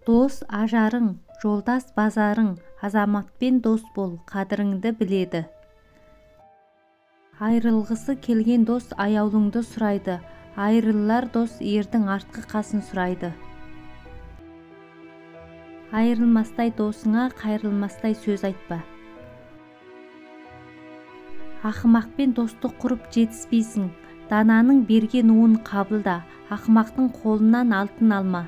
Дос ажарың, жолдас базарың, азаматпен дос бол, қадіріңді біледі. Айрылғысы келген дос аяулыңды сұрайды, айрылар дос ердің артқы қасын сұрайды. Айрылмастай досыңа қайрылмастай сөз айтпа. Ақымақпен достық құрып жетіспейсің, дананың берген уын қабылда, ақымақтың қолынан алтын алма.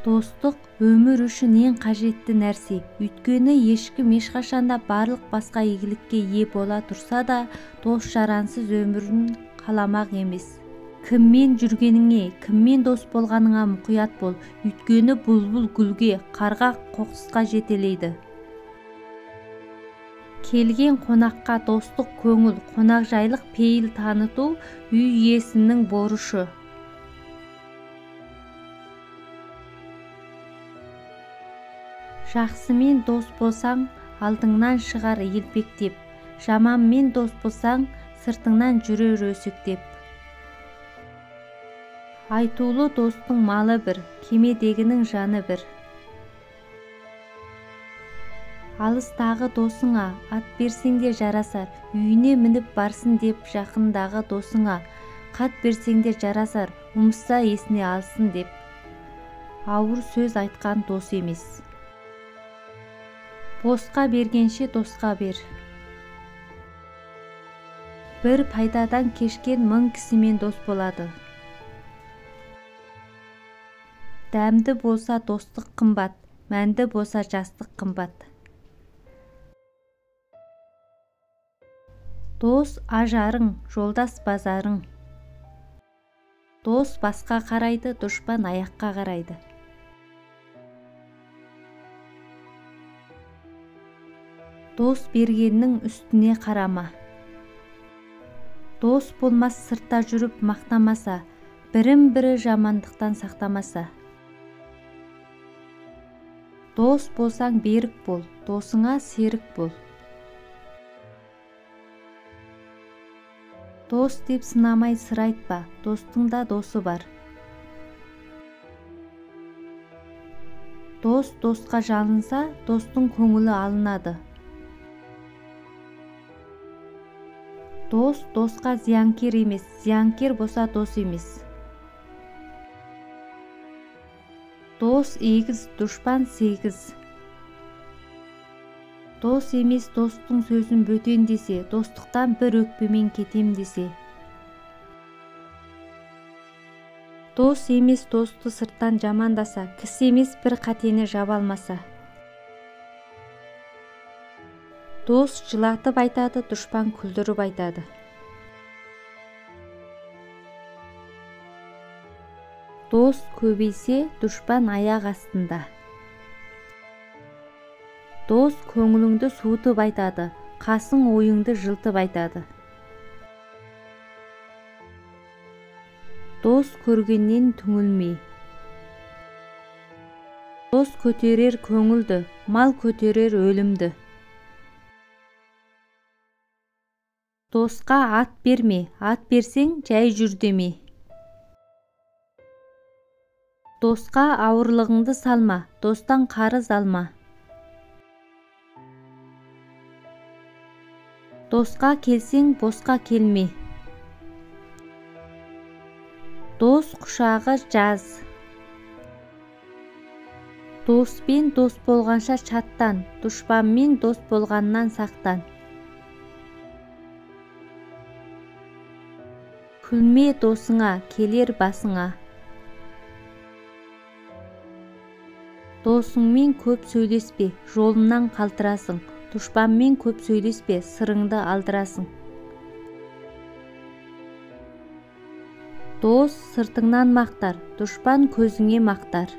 Достық өмір үшін ең қажетті нәрсе, өйткені ешкім ешқашанда барлық басқа игілікке ие бола тұрса да, дос жарансыз өмірін қаламақ емес. Кіммен жүргеніңе, кіммен дос болғаныңа мұқият бол, өйткені бұлбұл гүлге, қарға қоқсысқа жетелейді. Келген қонаққа достық көңіл, қонақжайлық пейіл таныту үй иесінің борышы. Жақсымен дос болсаң, алдыңнан шығар елпектеп, жаманмен дос болсаң, сыртыңнан жүрер өсектеп. Айтулы достың малы бір, кемедегінің жаны бір. Алыстағы досыңа ат берсең де жарасар, үйіне мініп барсын деп жақындағы досыңа қат берсең де жарасар, ұмытса есіне алсын деп. Ауыр сөз айтқан дос емес. Босқа бергенше досқа бер. Бір пайдадан кешкен 1000 кісімен дос болады. Дәмді болса достық қымбат, мәнді болса жастық қымбат. Дос ажарың, жолдас базарың. Дос басқа қарайды, дұшпан аяққа қарайды. Дос бергеннің үстіне қарама. Дос болмас сыртта жүріп мақтамаса, бірін-бірі жамандықтан сақтамаса. Дос болсаң берік бол, досыңа серік бол. Дос деп сынамай сыр айтпа, достың да досы бар. Дос досқа жалынса, достың көңілі алынады. Дос досқа зиянкер емес, зиянкер болса дос емес. Дос егіз, дұшпан сегіз. Дос емес достың сөзін бөтен десе, достықтан бір өкпемен кетем десе. Дос емес досты сырттан жамандаса, кісі емес бір қатені жаба алмаса. Дос жылатып айтады, дұшпан күлдіріп айтады. Дос көбейсе, дұшпан аяқ астында. Дос көңіліңді суытып айтады, қасың ойыңды жылтып айтады. Дос көргеннен түңілме. Дос көтерер көңілді, мал көтерер өлімді. Досқа ат берме, ат берсең жай жүр деме. Досқа ауырлығыңды салма, достан қарыз алма. Досқа келсең босқа келме. Дос құшағы жаз. Доспен дос болғанша шаттан, дұшпанмен дос болғаннан сақтан. Күлме досыңа, келер басыңа. Досыңмен көп сөйлеспе, жолынан қалтырасың. Дұшпанмен көп сөйлеспе, сырыңды алдырасың. Дос сыртыңнан мақтар, дұшпан көзіңе мақтар.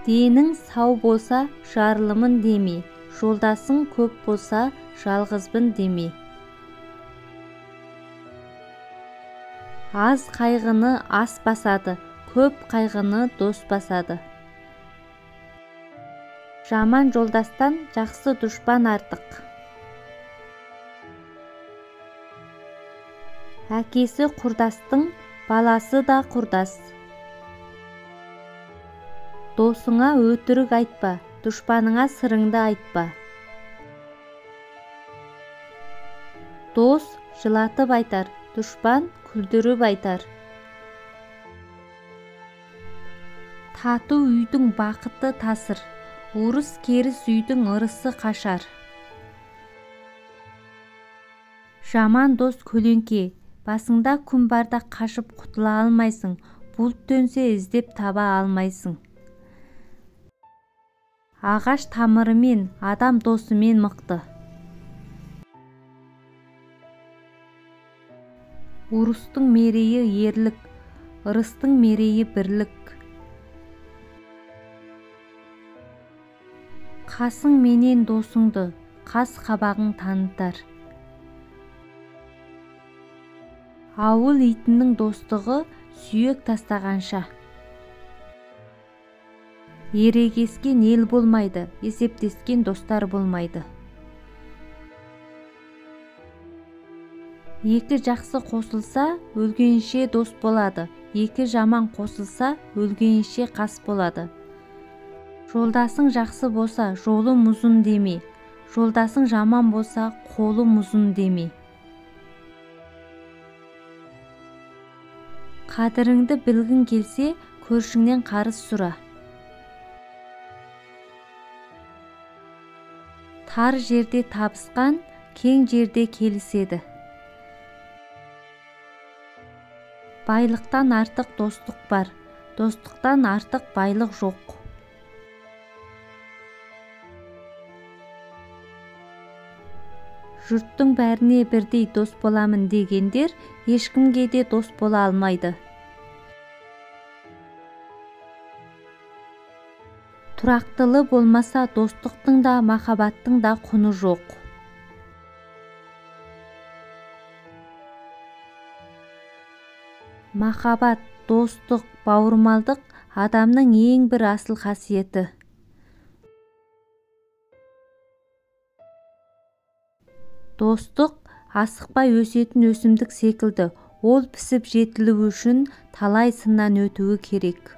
Денің сау болса, жарлымын деме, жолдасың көп болса, жалғызбын деме. Аз қайғыны ас басады, көп қайғыны дос басады. Жаман жолдастан жақсы дұшпан артық. Әкесі құрдастың баласы да құрдас. Досыңа өтірік айтпа, дұшпаныңа сырыңды айтпа. Дос жылатып айтар, дұшпан күлдіріп айтар. Тату үйдің бақыты тасыр, орыс керіс үйдің ырысы қашар. Жаман дос көлеңке, басыңда күн барда қашып құтыла алмайсың, бұлт төнсе іздеп таба алмайсың. Ағаш тамырымен, адам досымен мықты. Ұрыстың мерейі ерлік, ырыстың мерейі бірлік. Қасың менен досыңды, қас қабағың танытар. Ауыл итінің достығы сүйек тастағанша. Ерегескен ел болмайды, есептескен достар болмайды. Екі жақсы қосылса, өлгенше дос болады. Екі жаман қосылса, өлгенше қас болады. Жолдасың жақсы болса, жолым ұзын деме. Жолдасың жаман болса, қолым ұзын деме. Қадіріңді білгің келсе, көршіңнен қарыз сұра. Тар жерде табысқан, кең жерде келіседі. Байлықтан артық достық бар, достықтан артық байлық жоқ. Жұрттың бәріне бірдей дос боламын дегендер ешкімге де дос бола алмайды. Тұрақтылы болмаса достықтың да, махаббаттың да құны жоқ. Махаббат, достық, бауырмалдық адамның ең бір асыл қасиеті. Достық асықпай өсетін өсімдік секілді, ол пісіп жетілуі үшін талай сыннан өтуі керек.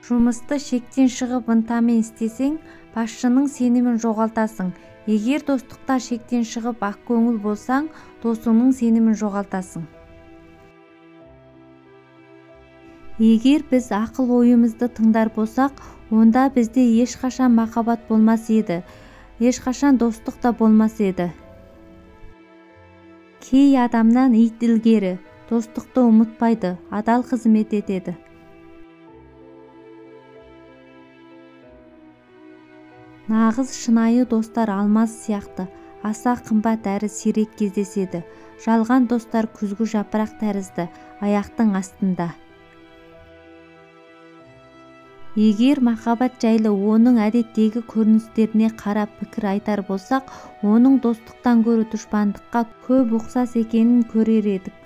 Жұмысты шектен шығып ынтамен істесең, басшының сенімін жоғалтасың. Егер достықта шектен шығып ақкөңіл болсаң, досыңның сенімін жоғалтасың. Егер біз ақыл ойымызды тыңдар болсақ, онда бізде ешқашан махаббат болмас еді, ешқашан достық та болмас еді. Кей адамнан ит ілгері, достықты ұмытпайды, адал қызмет етеді. Нағыз шынайы достар алмас сияқты, аса қымбат әрі сирек кездеседі. Жалған достар күзгі жапырақ тәрізді, аяқтың астында. Егер махаббат жайлы оның әдеттегі көріністеріне қарап пікір айтар болсақ, оның достықтан гөрі дұшпандыққа көп ұқсас екенін көрер едік.